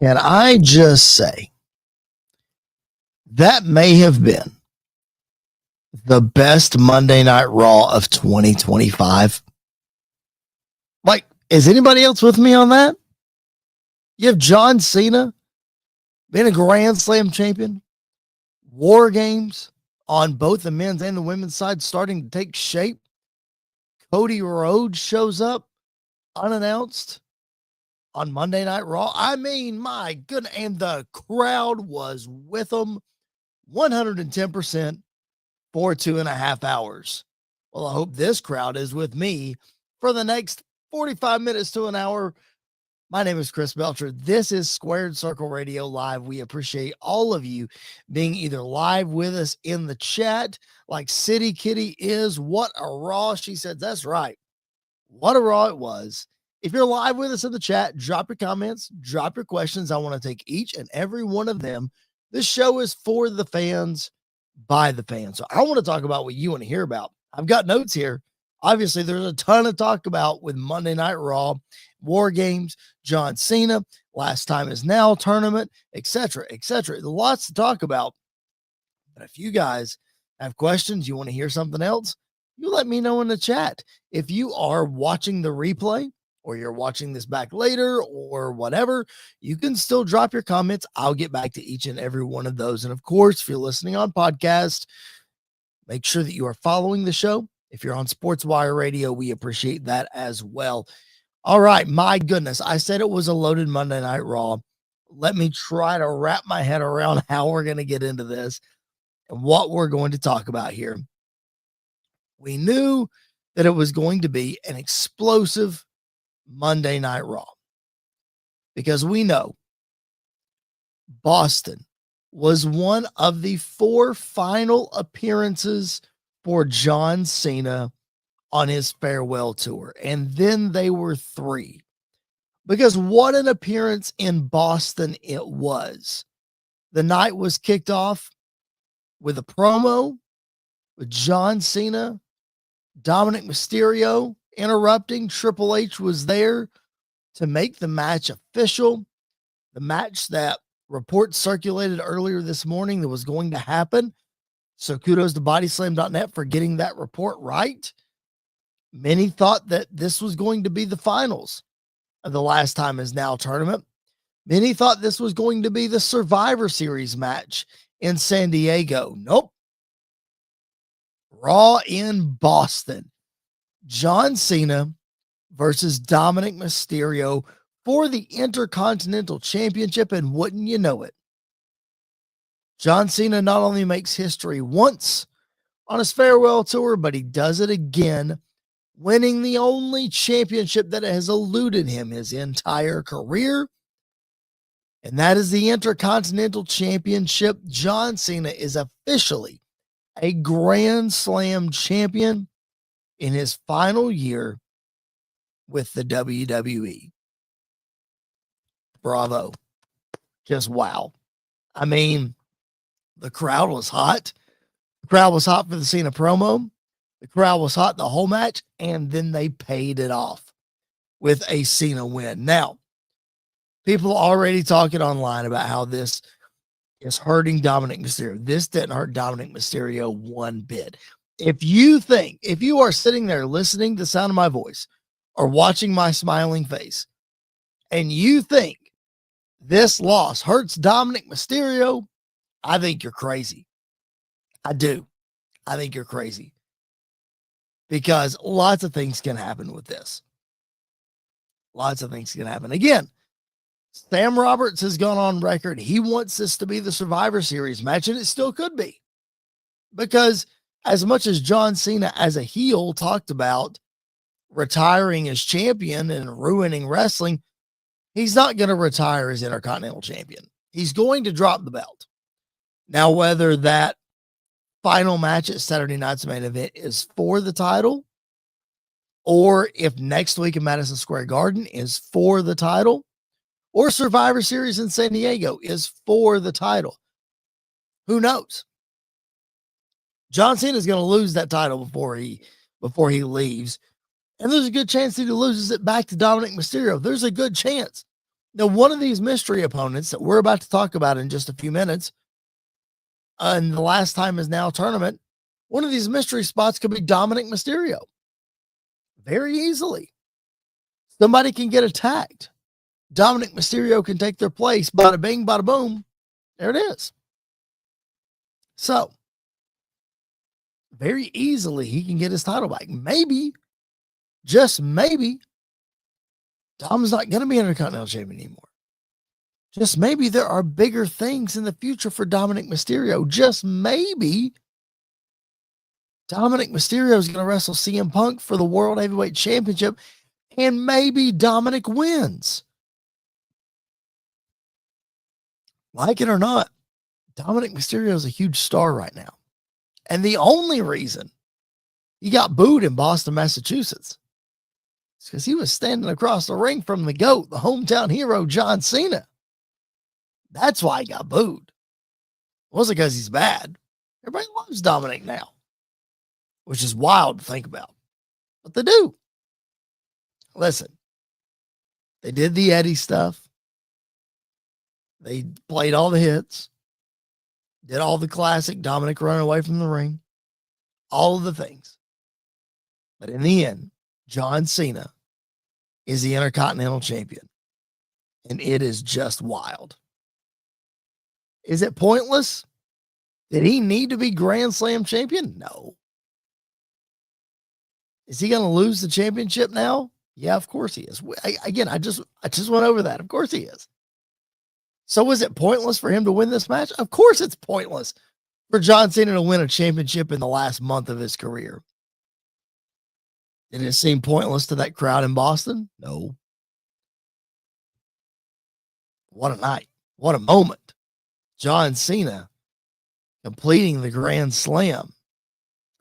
Can I just say that may have been the best Monday Night Raw of 2025? Like, is anybody else with me on that? You have John Cena being a Grand Slam champion, War Games on both the men's and the women's side starting to take shape. Cody Rhodes shows up unannounced on Monday Night Raw. I mean, my goodness. And the crowd was with them 110% for 2.5 hours. Well, I hope this crowd is with me for the next 45 minutes to an hour. My name is Chris Belcher. This is Squared Circle Radio Live. We appreciate all of you being either live with us in the chat, like City Kitty is. What a Raw. She said, that's right. What a Raw it was. If you're live with us in the chat, drop your comments, drop your questions. I want to take each and every one of them. This show is for the fans, by the fans. So I want to talk about what you want to hear about. I've got notes here. Obviously, there's a ton to talk about with Monday Night Raw, War Games, John Cena, Last Time Is Now tournament, etc., etc. Lots to talk about. But if you guys have questions, you want to hear something else, you let me know in the chat. If you are watching the replay or you're watching this back later or whatever, you can still drop your comments. I'll get back to each and every one of those. And of course, if you're listening on podcast, make sure that you are following the show. If you're on SportsWire Radio, we appreciate that as well. All right, my goodness. I said it was a loaded Monday Night Raw. Let me try to wrap my head around how we're going to get into this and what we're going to talk about here. We knew that it was going to be an explosive Monday Night Raw because we know Boston was one of the 4 final appearances for John Cena on his farewell tour. And then they were 3. Because what an appearance in Boston it was. The night was kicked off with a promo with John Cena, Dominic Mysterio interrupting. Triple H was there to make the match official. The match that reports circulated earlier this morning that was going to happen. So kudos to bodyslam.net for getting that report right. Many thought that this was going to be the finals of the Last Time Is Now tournament. Many thought this was going to be the Survivor Series match in San Diego. Nope. Raw in Boston. John Cena versus Dominic Mysterio for the Intercontinental Championship. And wouldn't you know it, John Cena not only makes history once on his farewell tour, but he does it again, winning the only championship that has eluded him his entire career. And that is the Intercontinental Championship. John Cena is officially a Grand Slam champion in his final year with the WWE. Bravo. Just wow. I mean, the crowd was hot. The crowd was hot for the Cena promo. The crowd was hot the whole match, and then they paid it off with a Cena win. Now, people are already talking online about how this is hurting Dominic Mysterio. This didn't hurt Dominic Mysterio one bit. If you are sitting there listening to the sound of my voice or watching my smiling face, and you think this loss hurts Dominic Mysterio, I think you're crazy. I do. I think you're crazy. Because lots of things can happen with this. Lots of things can happen. Again, Sam Roberts has gone on record. He wants this to be the Survivor Series match, and it still could be. Because as much as John Cena as a heel talked about retiring as champion and ruining wrestling, he's not going to retire as Intercontinental Champion. He's going to drop the belt. Now, whether that final match at Saturday night's main event is for the title, or if next week in Madison Square Garden is for the title, or Survivor Series in San Diego is for the title, who knows? John Cena is going to lose that title before he leaves. And there's a good chance that he loses it back to Dominic Mysterio. There's a good chance. Now, one of these mystery opponents that we're about to talk about in just a few minutes, and the last time is now tournament, one of these mystery spots could be Dominic Mysterio. Very easily. Somebody can get attacked. Dominic Mysterio can take their place. Bada bing, bada boom. There it is. So, very easily, he can get his title back. Maybe, just maybe, Dom's not going to be Intercontinental Champion anymore. Just maybe there are bigger things in the future for Dominic Mysterio. Just maybe Dominic Mysterio is going to wrestle CM Punk for the World Heavyweight Championship, and maybe Dominic wins. Like it or not, Dominic Mysterio is a huge star right now. And the only reason he got booed in Boston, Massachusetts is because he was standing across the ring from the GOAT, the hometown hero, John Cena. That's why he got booed. It wasn't because he's bad. Everybody loves Dominic now, which is wild to think about. But they do. Listen, they did the Eddie stuff. They played all the hits. Did all the classic Dominic running away from the ring. All of the things. But in the end, John Cena is the Intercontinental Champion. And it is just wild. Is it pointless? Did he need to be Grand Slam champion? No. Is he going to lose the championship now? Yeah, of course he is. I just went over that. Of course he is. So was it pointless for him to win this match? Of course it's pointless for John Cena to win a championship in the last month of his career. Did it seem pointless to that crowd in Boston? No. What a night. What a moment. John Cena completing the Grand Slam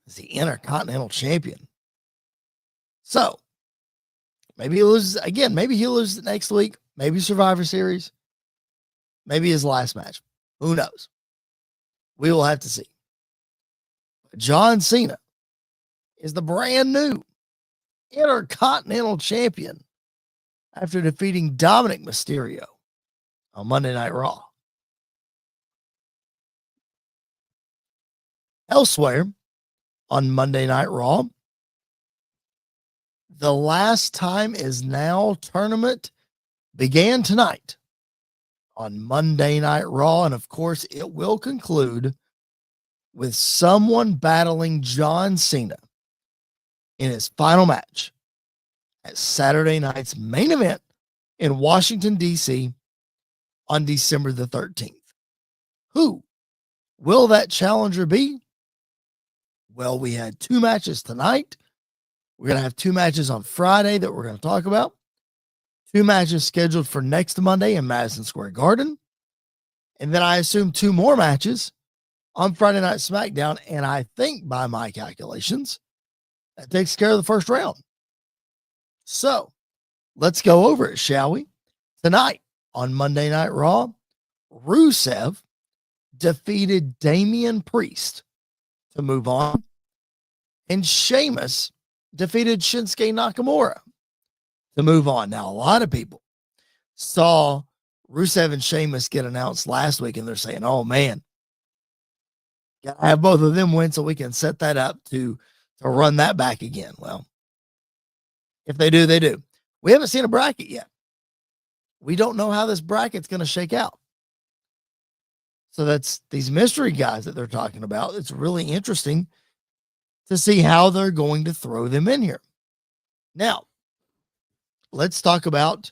as the Intercontinental Champion. So, maybe he loses again. Maybe he'll lose it next week. Maybe Survivor Series. Maybe his last match. Who knows? We will have to see. John Cena is the brand new Intercontinental Champion after defeating Dominic Mysterio on Monday Night Raw. Elsewhere on Monday Night Raw, the Last Time Is Now tournament began tonight on Monday Night Raw, and of course, it will conclude with someone battling John Cena in his final match at Saturday night's main event in Washington, D.C. on December the 13th. Who will that challenger be? Well, we had 2 matches tonight. We're going to have 2 matches on Friday that we're going to talk about. 2 matches scheduled for next Monday in Madison Square Garden. And then I assume 2 more matches on Friday Night SmackDown. And I think by my calculations, that takes care of the first round. So let's go over it, shall we? Tonight on Monday Night Raw, Rusev defeated Damian Priest to move on. And Sheamus defeated Shinsuke Nakamura to move on. Now, a lot of people saw Rusev and Sheamus get announced last week, and they're saying, oh, man, gotta have both of them win so we can set that up to run that back again. Well, if they do, they do. We haven't seen a bracket yet. We don't know how this bracket's going to shake out. So that's these mystery guys that they're talking about. It's really interesting to see how they're going to throw them in here. Now, let's talk about,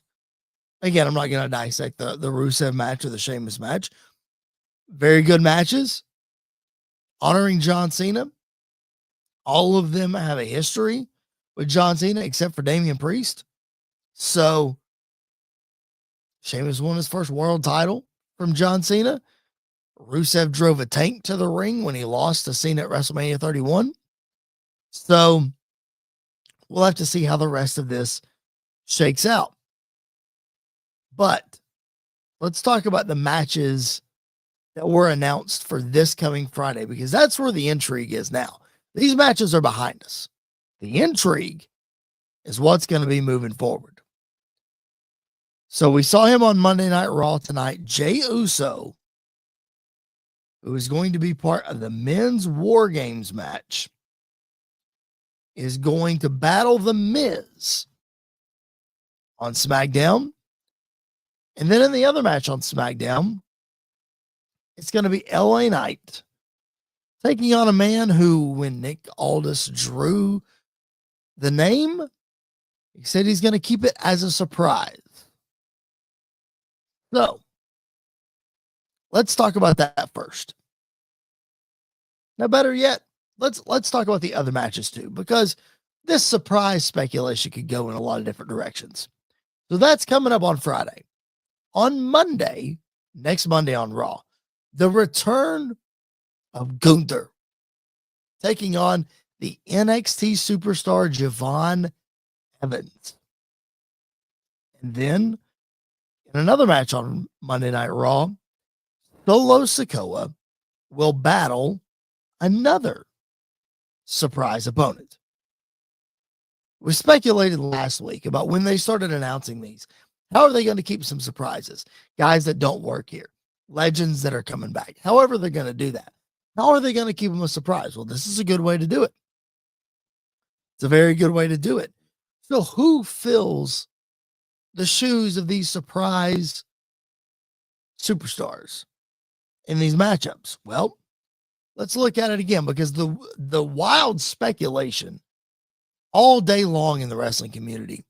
again, I'm not going to dissect the Rusev match or the Sheamus match. Very good matches. Honoring John Cena. All of them have a history with John Cena, except for Damian Priest. So, Sheamus won his first world title from John Cena. Rusev drove a tank to the ring when he lost to Cena at WrestleMania 31. So, we'll have to see how the rest of this shakes out. But let's talk about the matches that were announced for this coming Friday, because that's where the intrigue is now. These matches are behind us. The intrigue is what's going to be moving forward. So we saw him on Monday Night Raw tonight. Jey Uso, who is going to be part of the men's War Games match, is going to battle The Miz on SmackDown. And then in the other match on SmackDown, it's going to be LA Knight taking on a man who, when Nick Aldis drew the name, he said he's going to keep it as a surprise. So let's talk about that first. Now, better yet, let's talk about the other matches too, because this surprise speculation could go in a lot of different directions. So that's coming up on Friday. On Monday, next Monday on Raw, the return of Gunther taking on the NXT superstar Javon Evans. And then in another match on Monday Night Raw, Solo Sikoa will battle another surprise opponent. We speculated last week about when they started announcing these. How are they going to keep some surprises? Guys that don't work here, legends that are coming back. However, they're going to do that. How are they going to keep them a surprise? Well, this is a good way to do it. It's a very good way to do it. So who fills the shoes of these surprise superstars in these matchups? Well, let's look at it again, because the wild speculation all day long in the wrestling community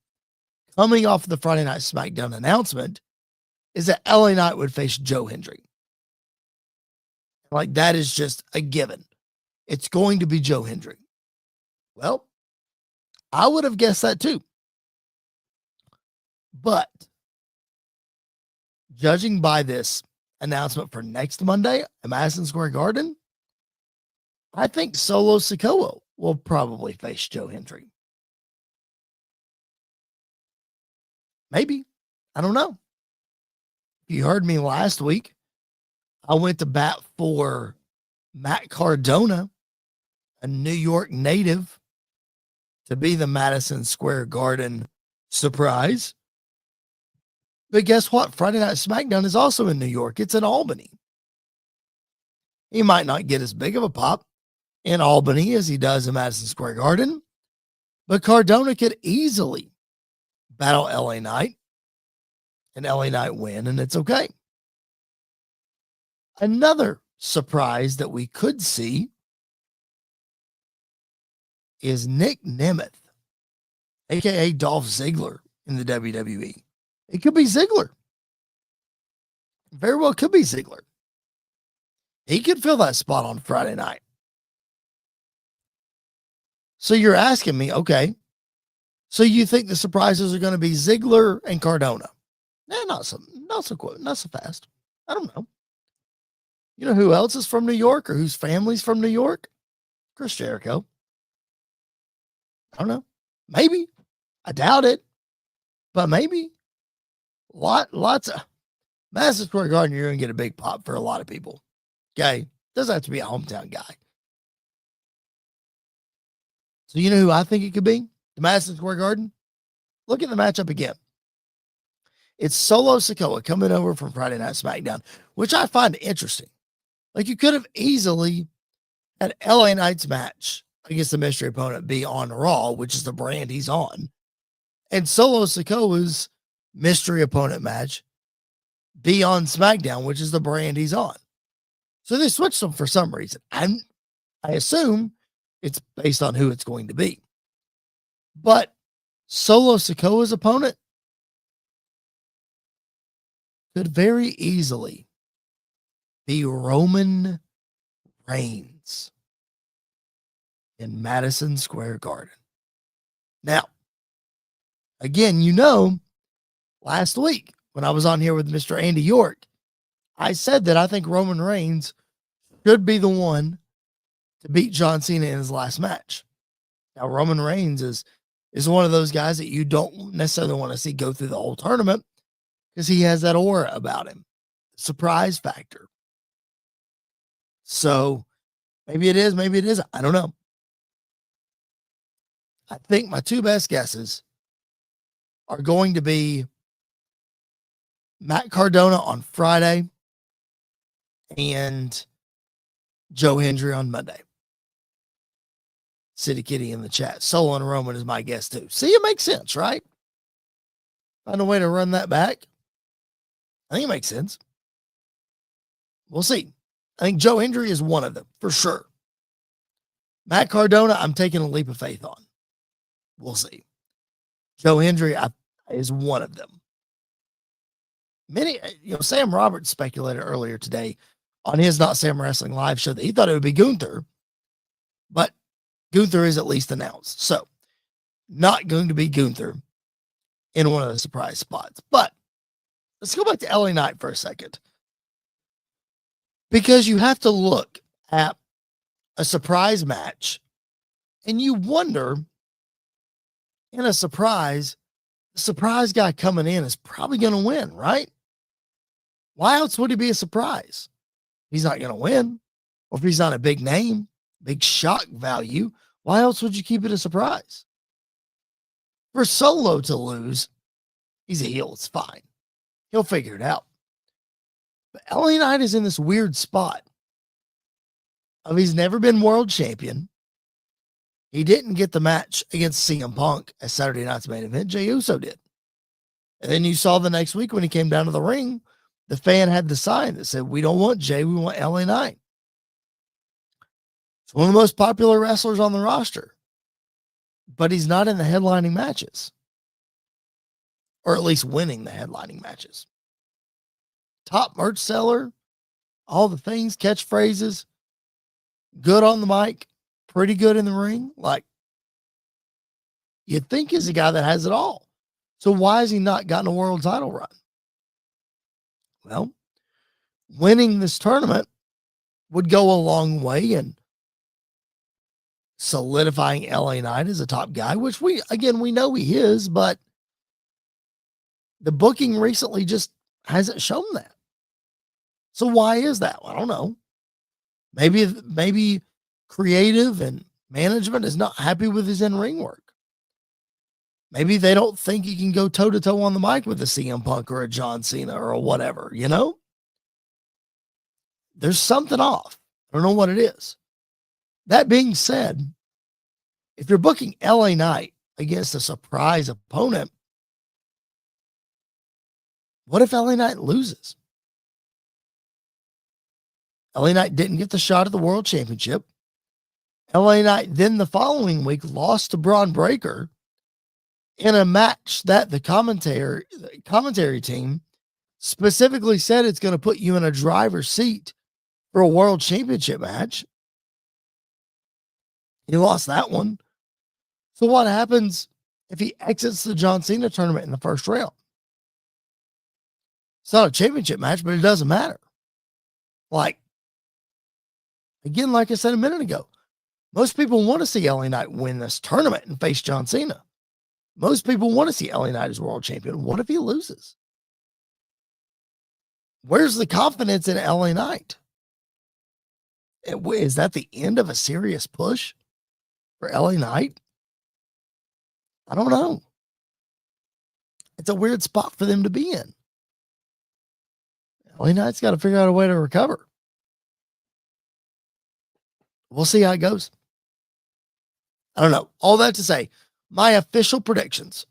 coming off the Friday Night SmackDown announcement is that LA Knight would face Joe Hendry. Like, that is just a given. It's going to be Joe Hendry. Well, I would have guessed that too. But judging by this announcement for next Monday at Madison Square Garden, I think Solo Sikoa will probably face Joe Hendry. Maybe. I don't know. You heard me last week. I went to bat for Matt Cardona, a New York native, to be the Madison Square Garden surprise. But guess what? Friday Night SmackDown is also in New York. It's in Albany. He might not get as big of a pop in Albany as he does in Madison Square Garden, but Cardona could easily battle LA Knight and LA Knight win, and it's okay. Another surprise that we could see is Nick Nemeth, aka Dolph Ziggler, in the WWE. It could be Ziggler. Very well could be Ziggler. He could fill that spot on Friday night. So you're asking me, okay, so you think the surprises are going to be Ziggler and Cardona? Not so fast. I don't know. You know who else is from New York, or whose family's from New York? Chris Jericho. I don't know. Maybe. I doubt it. But maybe. Lots of Madison Square Garden, you're going to get a big pop for a lot of people. Okay? Doesn't have to be a hometown guy. So you know who I think it could be? The Madison Square Garden? Look at the matchup again. It's Solo Sikoa coming over from Friday Night SmackDown, which I find interesting. Like, you could have easily had LA Knight's match against the mystery opponent be on Raw, which is the brand he's on, and Solo Sikoa's mystery opponent match be on SmackDown, which is the brand he's on. So they switched them for some reason. I assume it's based on who it's going to be. But Solo Sikoa's opponent could very easily be Roman Reigns in Madison Square Garden. Now, again, last week when I was on here with Mr. Andy York, I said that I think Roman Reigns should be the one to beat John Cena in his last match. Now, Roman Reigns is one of those guys that you don't necessarily want to see go through the whole tournament, because he has that aura about him, surprise factor. So maybe it is, maybe it isn't. I don't know. I think my two best guesses are going to be Matt Cardona on Friday and Joe Hendry on Monday. City Kitty in the chat. Solo and Roman is my guess too. See, it makes sense, right? Find a way to run that back. I think it makes sense. We'll see. I think Joe Hendry is one of them for sure. Matt Cardona, I'm taking a leap of faith on. We'll see. Joe Hendry is one of them. Many, Sam Roberts speculated earlier today on his Not Sam Wrestling Live show that he thought it would be Gunther, but Gunther is at least announced. So, not going to be Gunther in one of the surprise spots. But let's go back to LA Knight for a second. Because you have to look at a surprise match and you wonder, in a surprise, the surprise guy coming in is probably going to win, right? Why else would he be a surprise? He's not going to win. Or if he's not a big name, big shock value, why else would you keep it a surprise? For Solo to lose, he's a heel. It's fine. He'll figure it out. But LA Knight is in this weird spot of he's never been world champion. He didn't get the match against CM Punk as Saturday night's main event. Jey Uso did. And then you saw the next week when he came down to the ring, the fan had the sign that said, "We don't want Jey, we want LA Knight." It's one of the most popular wrestlers on the roster, but he's not in the headlining matches, or at least winning the headlining matches. Top merch seller, all the things, catchphrases, good on the mic, pretty good in the ring. Like, you'd think he's a guy that has it all. So why has he not gotten a world title run? Well, winning this tournament would go a long way in solidifying LA Knight as a top guy, which we know he is, but the booking recently just hasn't shown that. So why is that? I don't know. Maybe creative and management is not happy with his in-ring work. Maybe they don't think he can go toe-to-toe on the mic with a CM Punk or a John Cena or a whatever, There's something off. I don't know what it is. That being said, if you're booking LA Knight against a surprise opponent, what if LA Knight loses? LA Knight didn't get the shot at the World Championship. LA Knight then the following week lost to Braun Breaker in a match that the commentary team specifically said it's going to put you in a driver's seat for a World Championship match. He lost that one. So what happens if he exits the John Cena tournament in the first round? It's not a championship match, but it doesn't matter. Like I said a minute ago, most people want to see LA Knight win this tournament and face John Cena. Most people want to see LA Knight as world champion. What if he loses? Where's the confidence in LA Knight? Is that the end of a serious push for LA Knight? I don't know. It's a weird spot for them to be in. LA Knight's got to figure out a way to recover. We'll see how it goes. I don't know. All that to say, my official predictions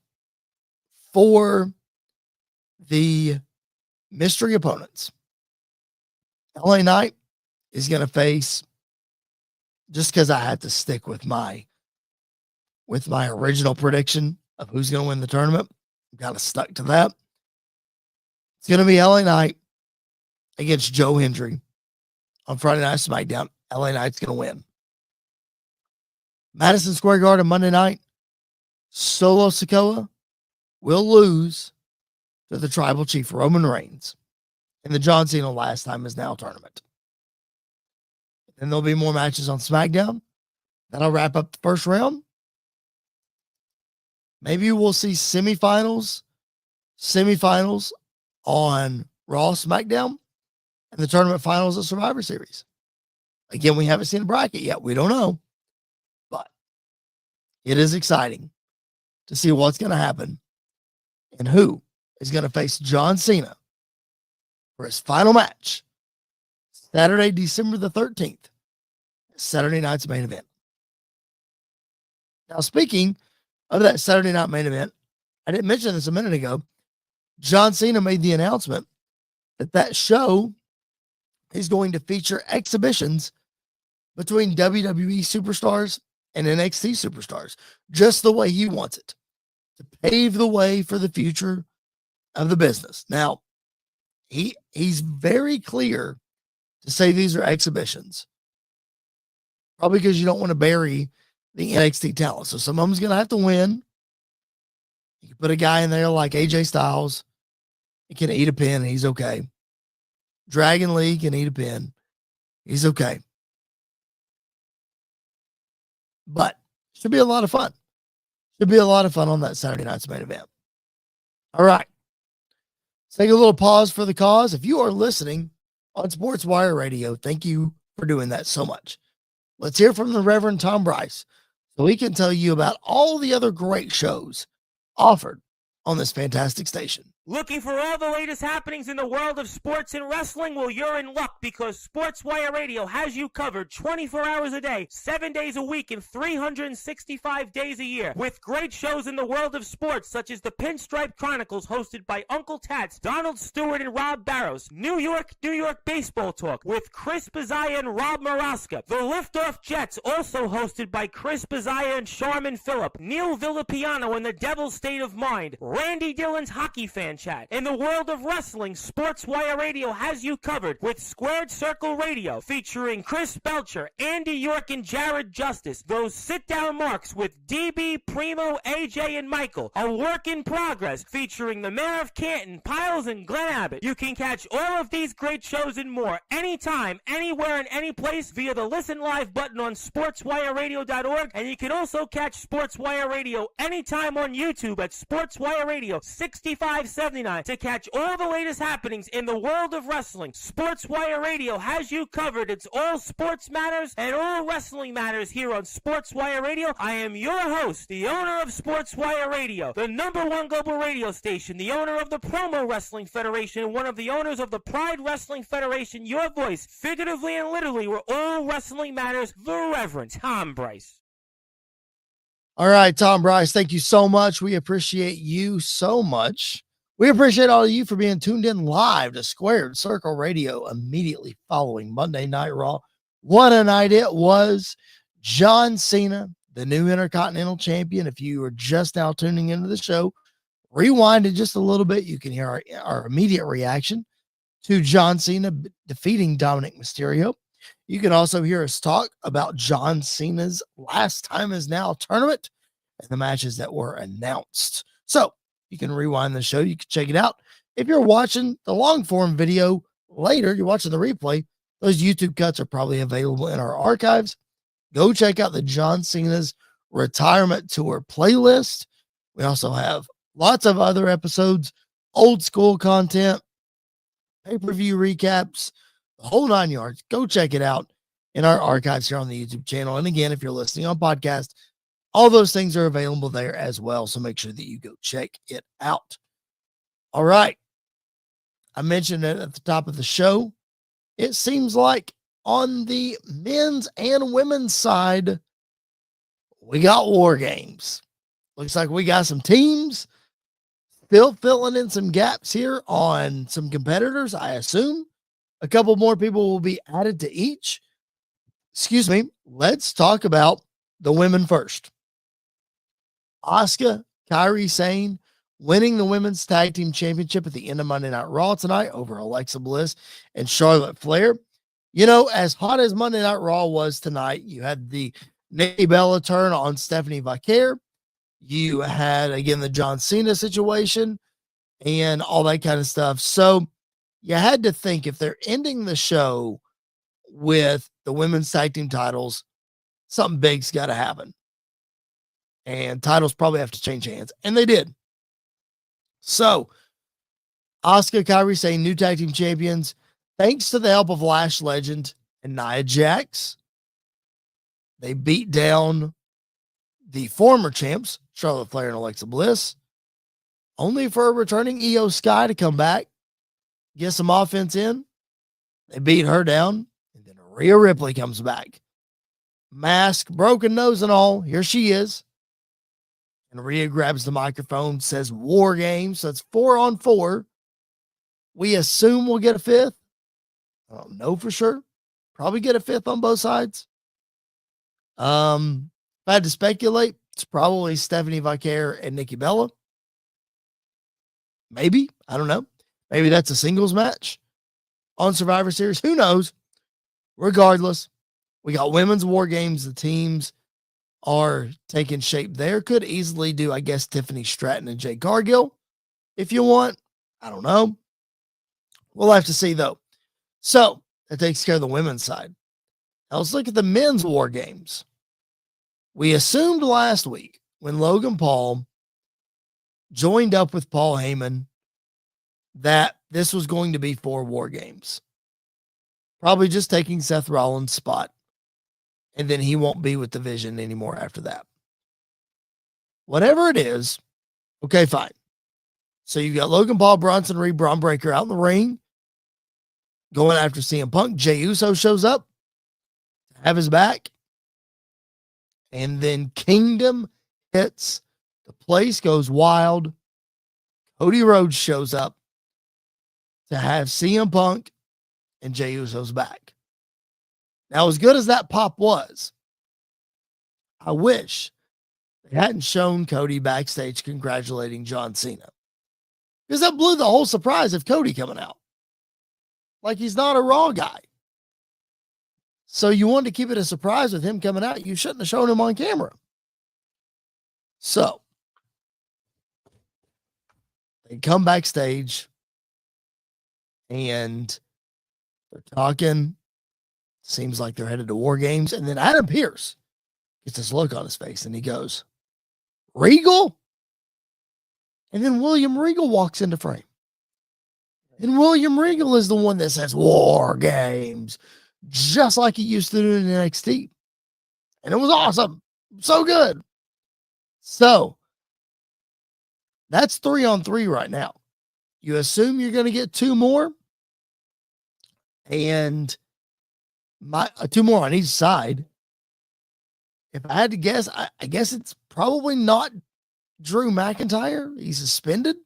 for the mystery opponents. LA Knight is going to face, just because I had to stick with my original prediction of who's going to win the tournament. I'm kind of stuck to that. It's going to be LA Knight against Joe Hendry on Friday Night SmackDown. LA Knight's going to win. Madison Square Garden Monday night, Solo Sikoa will lose to the Tribal Chief Roman Reigns in the John Cena Last Time Is Now tournament. Then there'll be more matches on SmackDown. That'll wrap up the first round. Maybe we'll see semifinals on Raw, SmackDown, and the tournament finals of Survivor Series. Again, we haven't seen a bracket yet. We don't know. But it is exciting to see what's going to happen and who is going to face John Cena for his final match, Saturday, December the 13th, Saturday night's main event. Now, speaking of that Saturday night main event, I didn't mention this a minute ago. John Cena made the announcement that show is going to feature exhibitions between WWE superstars and NXT superstars, just the way he wants it, to pave the way for the future of the business. Now, he's very clear to say these are exhibitions, probably because you don't want to bury the NXT talent. So some of them's going to have to win. You can put a guy in there like AJ Styles. He can eat a pin and he's okay. Dragon Lee can eat a pin. He's okay. But should be a lot of fun. Should be a lot of fun on that Saturday night's main event. All right. Let's take a little pause for the cause. If you are listening on Sports Wire Radio, thank you for doing that so much. Let's hear from the Reverend Tom Bryce so he can tell you about all the other great shows offered on this fantastic station. Looking for all the latest happenings in the world of sports and wrestling? Well, you're in luck because Sports Wire Radio has you covered 24 hours a day, 7 days a week, and 365 days a year. With great shows in the world of sports such as the Pinstripe Chronicles hosted by Uncle Tats, Donald Stewart, and Rob Barrows. New York Baseball Talk with Chris Bazaya and Rob Maraska. The Liftoff Jets also hosted by Chris Bazaya and Sharman Phillip. Neil Villapiano and the Devil's State of Mind. Randy Dillon's Hockey Fan Chat. In the world of wrestling, Sports Wire Radio has you covered with Squared Circle Radio featuring Chris Belcher, Andy York, and Jared Justice. Those sit-down marks with DB, Primo, AJ, and Michael. A work in progress featuring the Mayor of Canton, Piles, and Glenn Abbott. You can catch all of these great shows and more anytime, anywhere, and any place via the Listen Live button on sportswireradio.org, and you can also catch Sports Wire Radio anytime on YouTube at Sports Wire Radio 6570. To catch all the latest happenings in the world of wrestling. Sports Wire Radio has you covered. It's all sports matters and all wrestling matters here on Sports Wire Radio. I am your host, the owner of Sports Wire Radio, the #1 global radio station, the owner of the Promo Wrestling Federation, and one of the owners of the Pride Wrestling Federation. Your voice, figuratively and literally, where all wrestling matters, the Reverend Tom Bryce. All right, Tom Bryce, thank you so much. We appreciate you so much. We appreciate all of you for being tuned in live to Squared Circle Radio immediately following Monday Night Raw. What a night it was. John Cena, the new Intercontinental Champion. If you are just now tuning into the show, rewind it just a little bit. You can hear our immediate reaction to John Cena defeating Dominic Mysterio. You can also hear us talk about John Cena's Last Time Is Now tournament and the matches that were announced. So, you can rewind the show. You can check it out. If you're watching the long form video later, you're watching the replay, those YouTube cuts are probably available in our archives. Go check out the John Cena's Retirement Tour playlist. We also have lots of other episodes, old school content, pay-per-view recaps, the whole 9 yards. Go check it out in our archives here on the YouTube channel. And again, if you're listening on podcast, all those things are available there as well. So make sure that you go check it out. All right. I mentioned it at the top of the show. It seems like on the men's and women's side, we got war games. Looks like we got some teams still filling in some gaps here on some competitors. I assume a couple more people will be added to each. Excuse me. Let's talk about the women first. Asuka, Kairi Sane winning the women's tag team championship at the end of Monday Night Raw tonight over Alexa Bliss and Charlotte Flair. You know, as hot as Monday Night Raw was tonight, you had the Nikki Bella turn on Stephanie Vaquer. You had, again, the John Cena situation and all that kind of stuff. So you had to think, if they're ending the show with the women's tag team titles, something big's got to happen. And titles probably have to change hands. And they did. So, Asuka, Kairi Sane, new tag team champions, thanks to the help of Lash Legend and Nia Jax. They beat down the former champs, Charlotte Flair and Alexa Bliss, only for a returning Io Sky to come back, get some offense in. They beat her down. And then Rhea Ripley comes back. Mask, broken nose and all. Here she is. And Rhea grabs the microphone, says War Games. So it's 4-on-4. We assume we'll get a fifth. I don't know for sure. Probably get a fifth on both sides. If I had to speculate, it's probably Stephanie Vicaire and Nikki Bella. Maybe. I don't know. Maybe that's a singles match on Survivor Series. Who knows? Regardless, we got women's War Games. The teams are taking shape there. Could easily do, I guess, Tiffany Stratton and Jade Cargill if you want. I don't know. We'll have to see, though. So that takes care of the women's side. Now let's look at the men's War Games. We assumed last week when Logan Paul joined up with Paul Heyman that this was going to be 4 War Games. Probably just taking Seth Rollins' spot. And then he won't be with the Vision anymore after that. Whatever it is, okay, fine. So you got Logan Paul, Bronson Reed, Braun Breaker out in the ring, going after CM Punk. Jey Uso shows up, have his back, and then Kingdom hits. The place goes wild. Cody Rhodes shows up to have CM Punk and Jey Uso's back. Now, as good as that pop was, I wish they hadn't shown Cody backstage congratulating John Cena. Because that blew the whole surprise of Cody coming out. Like he's not a Raw guy. So you wanted to keep it a surprise with him coming out. You shouldn't have shown him on camera. So they come backstage and they're talking. Seems like they're headed to War Games. And then Adam Pearce gets this look on his face and he goes, Regal? And then William Regal walks into frame. And William Regal is the one that says War Games, just like he used to do in NXT. And it was awesome. So good. So that's 3-on-3 right now. You assume you're going to get 2 more. And 2 more on each side. If I had to guess, I guess it's probably not Drew McIntyre. He's suspended.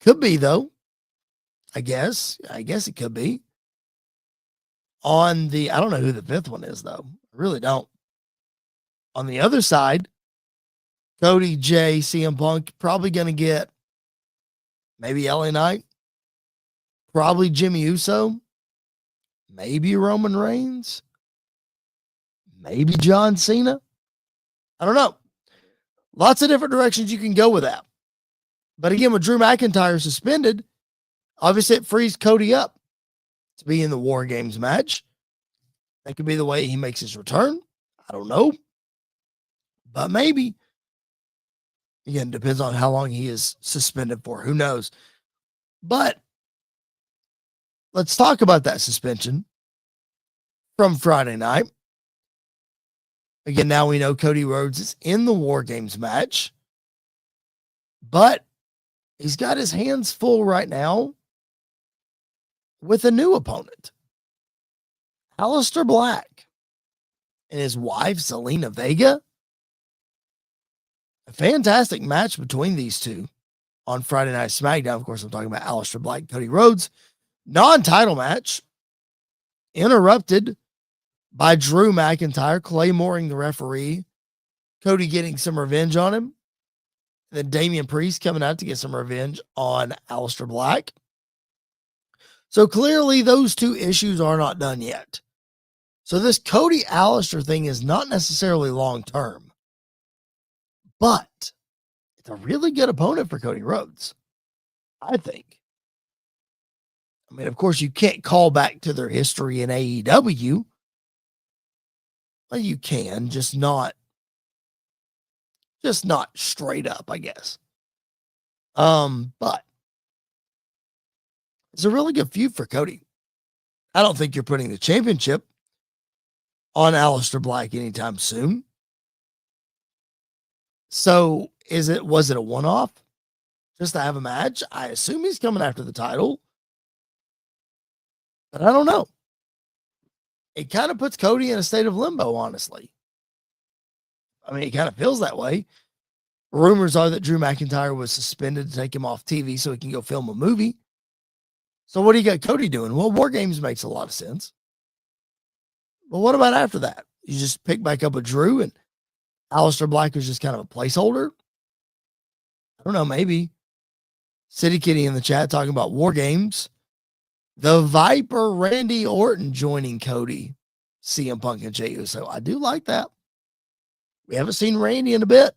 Could be, though. I guess it could be. I don't know who the 5th one is, though. I really don't. On the other side, Cody, Jay, CM Punk, probably going to get maybe LA Knight. Probably Jimmy Uso. Maybe Roman Reigns. Maybe John Cena. I don't know. Lots of different directions you can go with that. But again, with Drew McIntyre suspended, obviously it frees Cody up to be in the War Games match. That could be the way he makes his return. I don't know. But maybe. Again, depends on how long he is suspended for. Who knows? But let's talk about that suspension from Friday night. Again, now we know Cody Rhodes is in the War Games match, but he's got his hands full right now with a new opponent, Aleister Black and his wife, Zelina Vega. A fantastic match between these two on Friday Night SmackDown. Of course, I'm talking about Aleister Black, Cody Rhodes. Non-title match interrupted by Drew McIntyre claymoring the referee, Cody getting some revenge on him, and then Damian Priest coming out to get some revenge on Aleister Black. So clearly those 2 issues are not done yet. So this Cody Aleister thing is not necessarily long-term, but it's a really good opponent for Cody Rhodes, I think. I mean, of course, you can't call back to their history in AEW. Well, you can, just not straight up, I guess. But it's a really good feud for Cody. I don't think you're putting the championship on Aleister Black anytime soon. So was it a one-off? just to have a match. I assume he's coming after the title, but I don't know. It kind of puts Cody in a state of limbo, honestly. I mean, it kind of feels that way. Rumors are that Drew McIntyre was suspended to take him off TV so he can go film a movie. So what do you got Cody doing? Well, War Games makes a lot of sense. But what about after that? You just pick back up with Drew and Aleister Black was just kind of a placeholder? I don't know, maybe. City Kitty in the chat talking about War Games. The Viper Randy Orton joining Cody, CM Punk and Jey Uso. I do like that. We haven't seen Randy in a bit.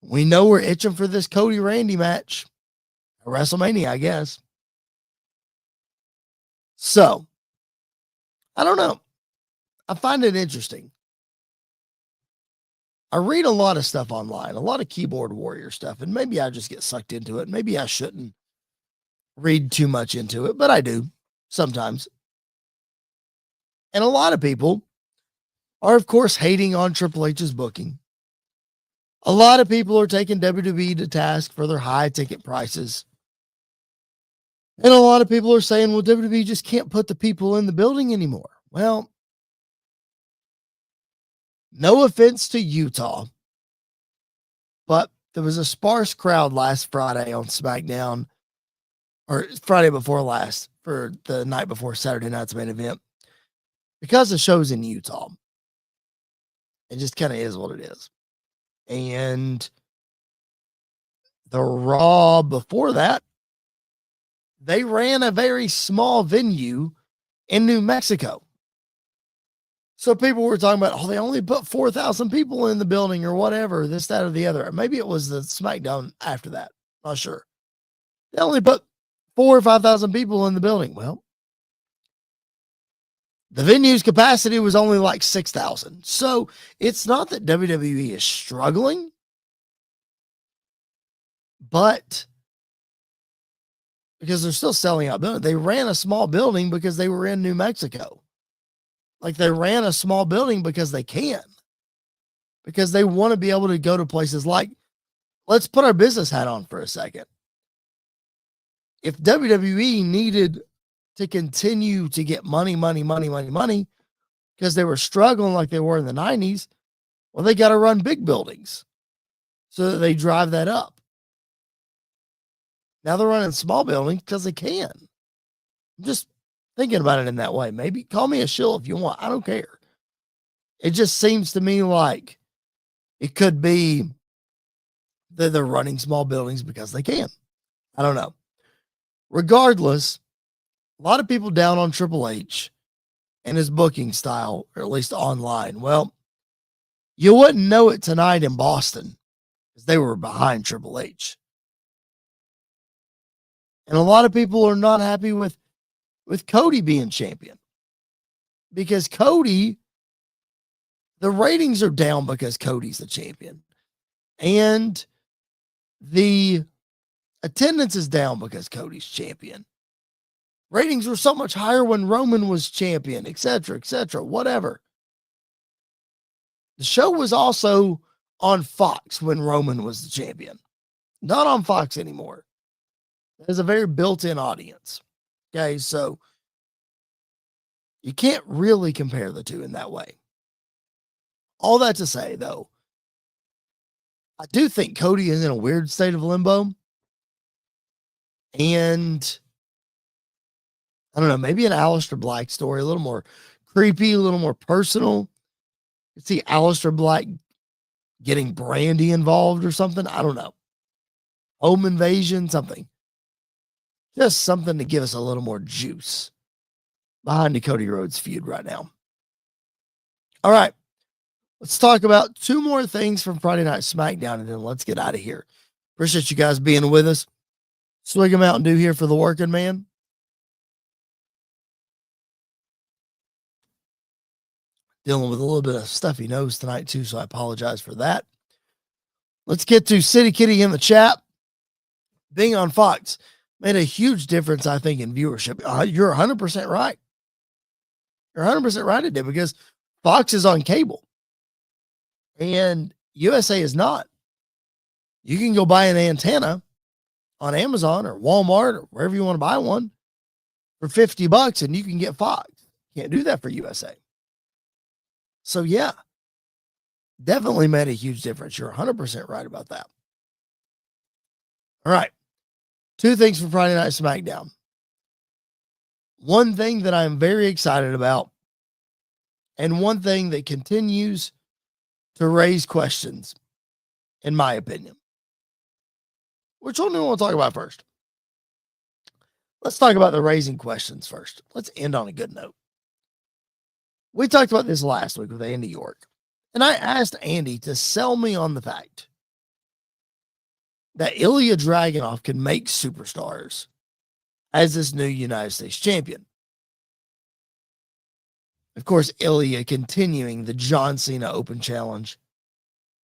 We know we're itching for this Cody Randy match at WrestleMania, I guess. So, I don't know. I find it interesting. I read a lot of stuff online, a lot of keyboard warrior stuff, and maybe I just get sucked into it. Maybe I shouldn't read too much into it, but I do sometimes. And a lot of people are, of course, hating on Triple H's booking. A lot of people are taking WWE to task for their high ticket prices. And a lot of people are saying, well, WWE just can't put the people in the building anymore. Well, no offense to Utah, but there was a sparse crowd last Friday on SmackDown, or Friday before last, for the night before Saturday night's main event, because the show's in Utah. It just kind of is what it is. And the Raw before that, they ran a very small venue in New Mexico. So people were talking about, oh, they only put 4,000 people in the building or whatever, this, that, or the other. Maybe it was the SmackDown after that. Not sure. They only put 4,000 or 5,000 people in the building. Well, the venue's capacity was only like 6,000. So it's not that WWE is struggling, but because they're still selling out buildings. They ran a small building because they were in New Mexico. Like they ran a small building because they can. Because they want to be able to go to places like, let's put our business hat on for a second. If WWE needed to continue to get money, because they were struggling like they were in the 90s, well, they got to run big buildings so that they drive that up. Now they're running small buildings because they can. I'm just thinking about it in that way. Maybe call me a shill if you want. I don't care. It just seems to me like it could be that they're running small buildings because they can. I don't know. Regardless, a lot of people down on Triple H and his booking style, or at least online. Well, you wouldn't know it tonight in Boston because they were behind Triple H. And a lot of people are not happy with Cody being champion because Cody, the ratings are down because Cody's the champion. And the attendance is down because Cody's champion. Ratings were so much higher when Roman was champion, etc., whatever. The show was also on Fox when Roman was the champion. Not on Fox anymore. There's a very built-in audience. Okay, so you can't really compare the two in that way. All that to say, though, I do think Cody is in a weird state of limbo. And I don't know, maybe an Aleister Black story, a little more creepy, a little more personal. You see Aleister Black getting Brandy involved or something. I don't know. Home invasion, something. Just something to give us a little more juice behind the Cody Rhodes feud right now. All right. Let's talk about two more things from Friday Night SmackDown, and then let's get out of here. Appreciate you guys being with us. Swig a Mountain Dew here for the working man. Dealing with a little bit of stuffy nose tonight, too, so I apologize for that. Let's get to City Kitty in the chat. Being on Fox made a huge difference, I think, in viewership. You're 100% right. You're 100% right, it did, because Fox is on cable and USA is not. You can go buy an antenna on Amazon or Walmart or wherever you want to buy one for $50 and you can get Fox. Can't do that for USA. So yeah, definitely made a huge difference. You're 100% right about that. All right. 2 things for Friday Night SmackDown. One thing that I'm very excited about, and one thing that continues to raise questions, in my opinion. Which one do we want to talk about first? Let's talk about the raising questions first. Let's end on a good note. We talked about this last week with Andy York, and I asked Andy to sell me on the fact that Ilya Dragunov can make superstars as this new United States champion. Of course, Ilya continuing the John Cena Open Challenge,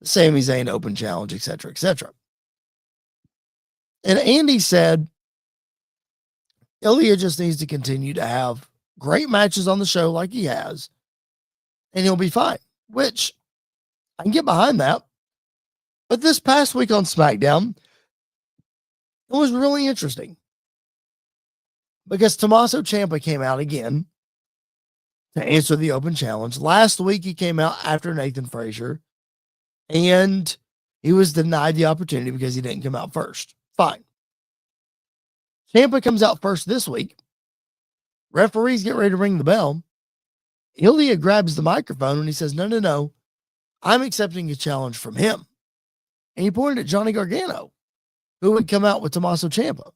the Sami Zayn Open Challenge, etc., etc. And Andy said Ilya just needs to continue to have great matches on the show like he has, and he'll be fine, which I can get behind that. But this past week on SmackDown, it was really interesting because Tommaso Ciampa came out again to answer the Open Challenge. Last week, he came out after Nathan Frazier, and he was denied the opportunity because he didn't come out first. Fine. Ciampa comes out first this week. Referees get ready to ring the bell. Ilya grabs the microphone and he says, no, I'm accepting a challenge from him. And he pointed at Johnny Gargano, who would come out with Tommaso Ciampa.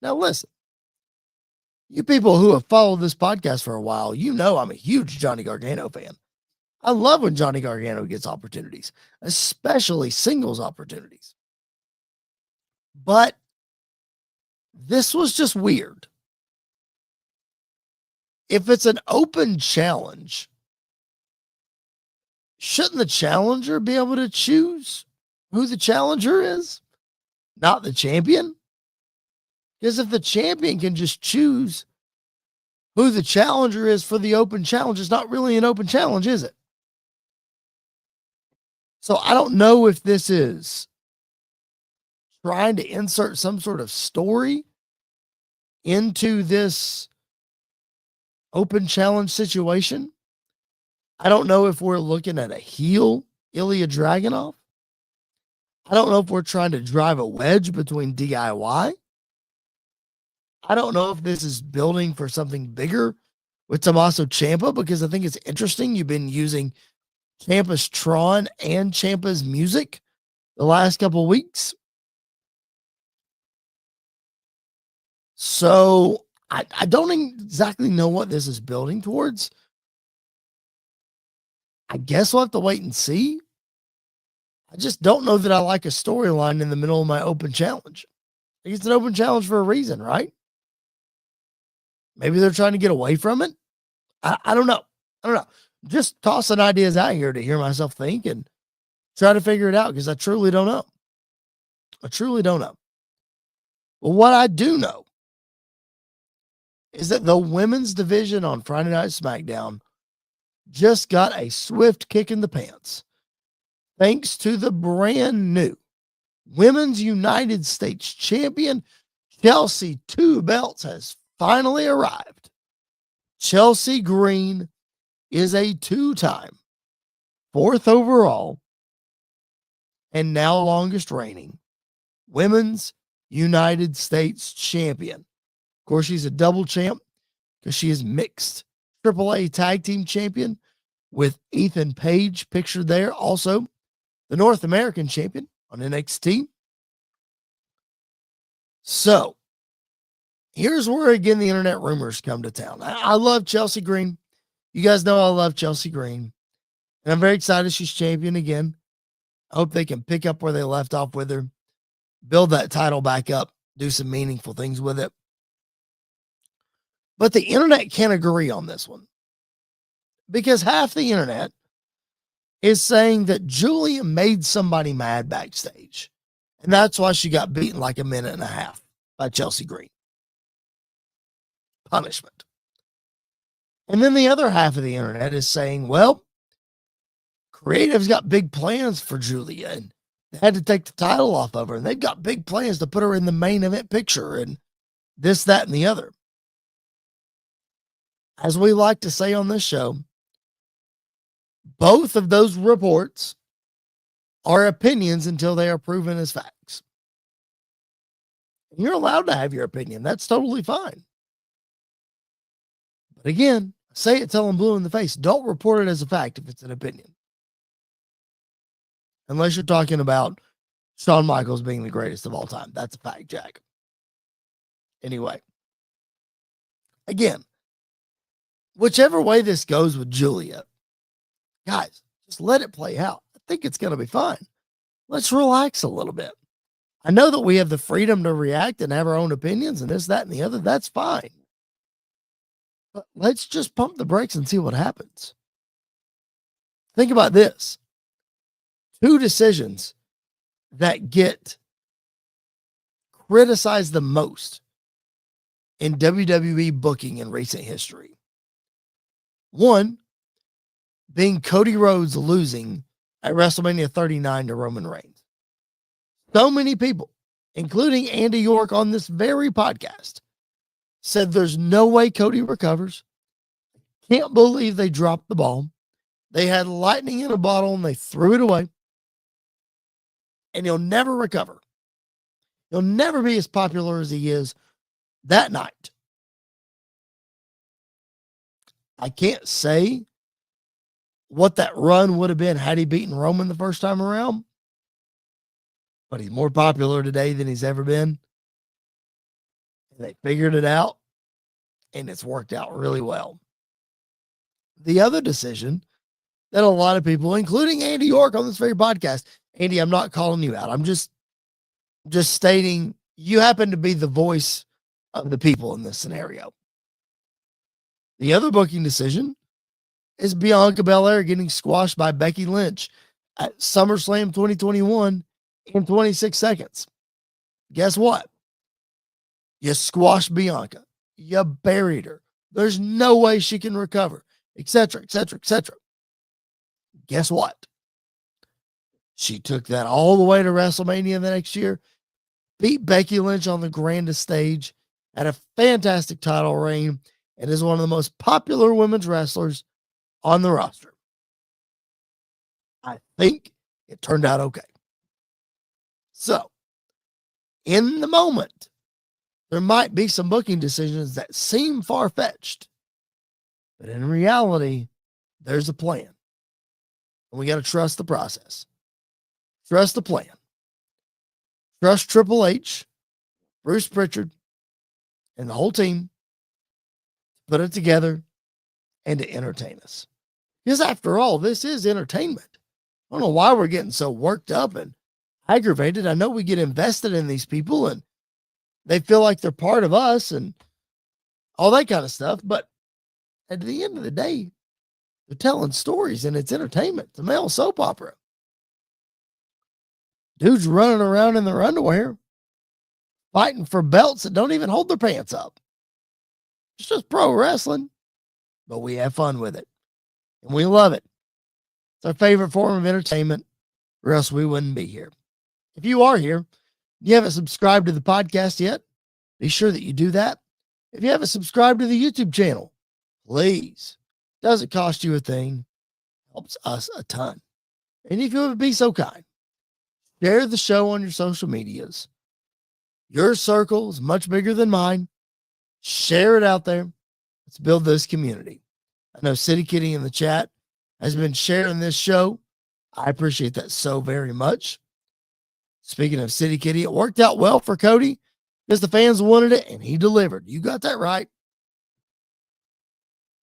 Now listen, you people who have followed this podcast for a while, you know I'm a huge Johnny Gargano fan. I love when Johnny Gargano gets opportunities, especially singles opportunities. But this was just weird. If it's an open challenge, shouldn't the challenger be able to choose who the challenger is, not the champion? Because if the champion can just choose who the challenger is for the open challenge, it's not really an open challenge, is it? So I don't know if this is trying to insert some sort of story into this open challenge situation. I don't know if we're looking at a heel Ilya Dragunov. I don't know if we're trying to drive a wedge between DIY. I don't know if this is building for something bigger with Tommaso Ciampa, because I think it's interesting. You've been using Ciampa's Tron and Ciampa's music the last couple of weeks. So I don't exactly know what this is building towards. I guess we'll have to wait and see. I just don't know that I like a storyline in the middle of my open challenge. I think it's an open challenge for a reason, right? Maybe they're trying to get away from it. I don't know. Just tossing ideas out here to hear myself think and try to figure it out, because I truly don't know. Well, what I do know is that the women's division on Friday Night SmackDown just got a swift kick in the pants, thanks to the brand new Women's United States Champion. Chelsea Two Belts has finally arrived. Chelsea Green is a 2-time 4th overall and now longest reigning Women's United States Champion. Of course, she's a double champ because she is mixed AAA tag team champion with Ethan Page pictured there. Also, the North American champion on NXT. So, here's where, again, the internet rumors come to town. I love Chelsea Green. You guys know I love Chelsea Green. And I'm very excited she's champion again. I hope they can pick up where they left off with her, build that title back up, do some meaningful things with it. But the internet can't agree on this one, because half the internet is saying that Julia made somebody mad backstage, and that's why she got beaten like a minute and a half by Chelsea Green. Punishment. And then the other half of the internet is saying, well, creative's got big plans for Julia, and They had to take the title off of her, and they've got big plans to put her in the main event picture and this, that, and the other. As we like to say on this show, both of those reports are opinions until they are proven as facts. You're allowed to have your opinion. That's totally fine. But again, say it till I'm blue in the face. Don't report it as a fact if it's an opinion. Unless you're talking about Shawn Michaels being the greatest of all time. That's a fact, Jack. Anyway. Again, whichever way this goes with Julia, guys, just let it play out. I think it's going to be fine. Let's relax a little bit. I know that we have the freedom to react and have our own opinions and this, that, and the other. That's fine. But let's just pump the brakes and see what happens. Think about this. 2 decisions that get criticized the most in WWE booking in recent history. One being Cody Rhodes losing at WrestleMania 39 to Roman Reigns. So many people, including Andy York on this very podcast, said there's no way Cody recovers. Can't believe they dropped the ball. They had lightning in a bottle and they threw it away. And he'll never recover. He'll never be as popular as he is that night. I can't say what that run would have been had he beaten Roman the first time around, but he's more popular today than he's ever been. And they figured it out, and it's worked out really well. The other decision that a lot of people, including Andy York on this very podcast, Andy, I'm not calling you out. I'm just stating you happen to be the voice of the people in this scenario. The other booking decision is Bianca Belair getting squashed by Becky Lynch at SummerSlam 2021 in 26 seconds. Guess what? You squashed Bianca. You buried her. There's no way she can recover, etc., etc., etc. Guess what? She took that all the way to WrestleMania the next year, beat Becky Lynch on the grandest stage, had a fantastic title reign, and is one of the most popular women's wrestlers on the roster. I think it turned out okay. So, in the moment, there might be some booking decisions that seem far-fetched, but in reality, there's a plan. And we got to trust the process. Trust the plan. Trust Triple H, Bruce Pritchard, and the whole team to put it together and to entertain us. Because after all, this is entertainment. I don't know why we're getting so worked up and aggravated. I know we get invested in these people and they feel like they're part of us and all that kind of stuff. But at the end of the day, they're telling stories and it's entertainment. It's a male soap opera. Dudes running around in their underwear, fighting for belts that don't even hold their pants up. It's just pro wrestling, but we have fun with it. And we love it. It's our favorite form of entertainment, or else we wouldn't be here. If you are here, you haven't subscribed to the podcast yet, be sure that you do that. If you haven't subscribed to the YouTube channel, please. Doesn't cost you a thing. Helps us a ton. And if you would be so kind, share the show on your social medias. Your circle is much bigger than mine. Share it out there. Let's build this community. I know City Kitty in the chat has been sharing this show. I appreciate that so very much. Speaking of City Kitty, it worked out well for Cody because the fans wanted it and he delivered. You got that right.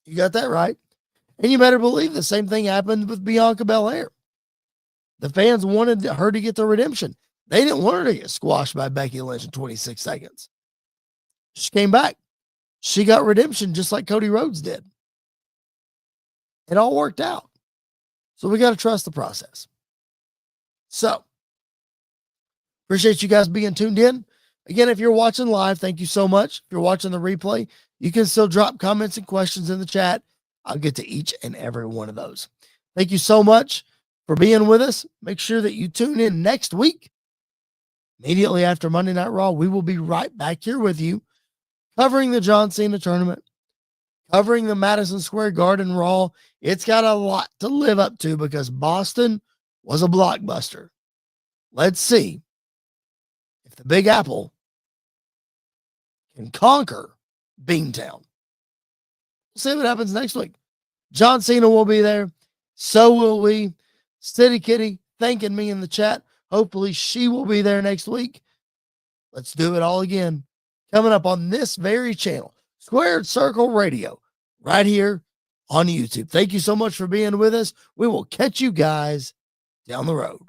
You got that right. And you better believe the same thing happened with Bianca Belair. The fans wanted her to get the redemption. They didn't want her to get squashed by Becky Lynch in 26 seconds. She came back. She got redemption just like Cody Rhodes did. It all worked out. So we got to trust the process. So, appreciate you guys being tuned in. Again, if you're watching live, thank you so much. If you're watching the replay, you can still drop comments and questions in the chat. I'll get to each and every one of those. Thank you so much for being with us. Make sure that you tune in next week. Immediately after Monday Night Raw, we will be right back here with you, covering the John Cena tournament, covering the Madison Square Garden Raw. It's got a lot to live up to because Boston was a blockbuster. Let's see if the Big Apple can conquer Beantown. We'll see what happens next week. John Cena will be there. So will we. City Kitty thanking me in the chat. Hopefully she will be there next week. Let's do it all again. Coming up on this very channel, Squared Circle Radio, right here on YouTube. Thank you so much for being with us. We will catch you guys down the road.